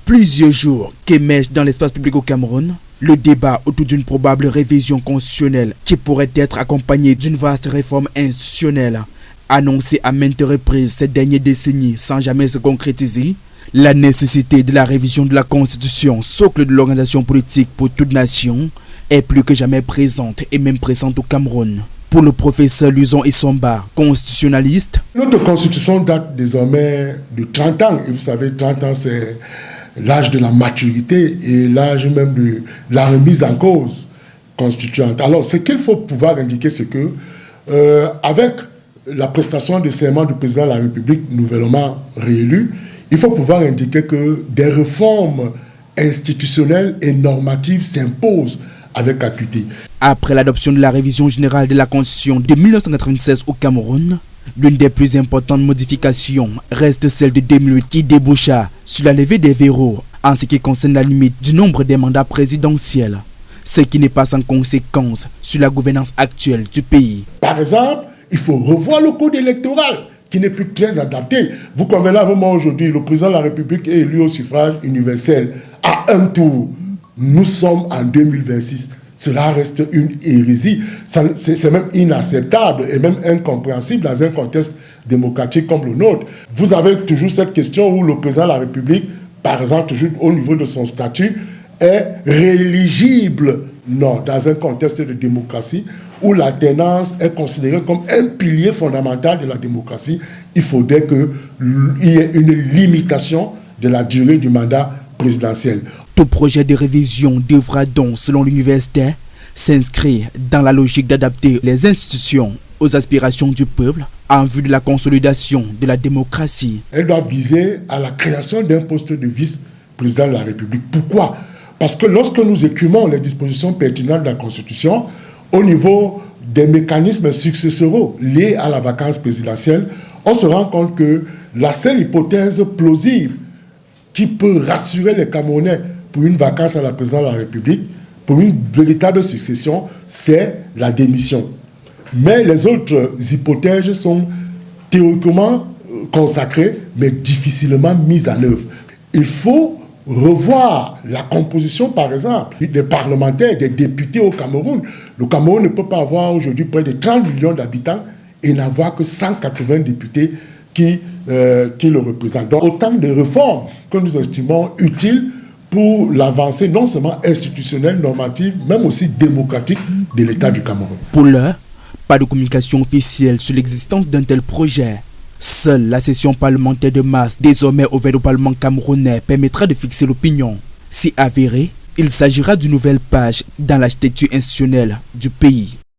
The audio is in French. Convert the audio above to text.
plusieurs jours qu'émerge dans l'espace public au Cameroun le débat autour d'une probable révision constitutionnelle qui pourrait être accompagnée d'une vaste réforme institutionnelle. Annoncée à maintes reprises ces dernières décennies sans jamais se concrétiser, la nécessité de la révision de la Constitution, socle de l'organisation politique pour toute nation, est plus que jamais présente et même présente au Cameroun. Pour le professeur Luzon Essomba, constitutionnaliste, notre constitution date désormais de 30 ans. Et vous savez, 30 ans, c'est l'âge de la maturité et l'âge même de la remise en cause constituante. Alors, ce qu'il faut pouvoir indiquer, c'est que, avec la prestation de serment du président de la République nouvellement réélu, il faut pouvoir indiquer que des réformes institutionnelles et normatives s'imposent avec acuité. Après l'adoption de la révision générale de la Constitution de 1996 au Cameroun, l'une des plus importantes modifications reste celle de 2008 qui déboucha sur la levée des verrous en ce qui concerne la limite du nombre des mandats présidentiels, ce qui n'est pas sans conséquence sur la gouvernance actuelle du pays. Par exemple, il faut revoir le code électoral qui n'est plus très adapté. Vous convenez avec moi aujourd'hui, le président de la République est élu au suffrage universel à un tour. Nous sommes en 2026. Cela reste une hérésie. C'est même inacceptable et même incompréhensible dans un contexte démocratique comme le nôtre. Vous avez toujours cette question où le président de la République, par exemple, toujours au niveau de son statut, est rééligible. Non, dans un contexte de démocratie où l'alternance est considérée comme un pilier fondamental de la démocratie, il faudrait qu'il y ait une limitation de la durée du mandat présidentiel. Tout projet de révision devra donc, selon l'université, s'inscrire dans la logique d'adapter les institutions aux aspirations du peuple en vue de la consolidation de la démocratie. Elle doit viser à la création d'un poste de vice-président de la République. Pourquoi ? Parce que lorsque nous écumons les dispositions pertinentes de la Constitution, au niveau des mécanismes successoraux liés à la vacance présidentielle, on se rend compte que la seule hypothèse plausible qui peut rassurer les Camerounais pour une vacance à la présidence de la République, pour une véritable succession, c'est la démission. Mais les autres hypothèses sont théoriquement consacrées, mais difficilement mises en œuvre. Il faut revoir la composition, par exemple, des parlementaires, des députés au Cameroun. Le Cameroun ne peut pas avoir aujourd'hui près de 30 millions d'habitants et n'avoir que 180 députés qui le représentent. Donc, autant de réformes que nous estimons utiles pour l'avancée non seulement institutionnelle, normative, même aussi démocratique de l'État du Cameroun. Pour l'heure, pas de communication officielle sur l'existence d'un tel projet. Seule la session parlementaire de mars, désormais ouverte au Parlement camerounais, permettra de fixer l'opinion. Si avéré, il s'agira d'une nouvelle page dans l'architecture institutionnelle du pays.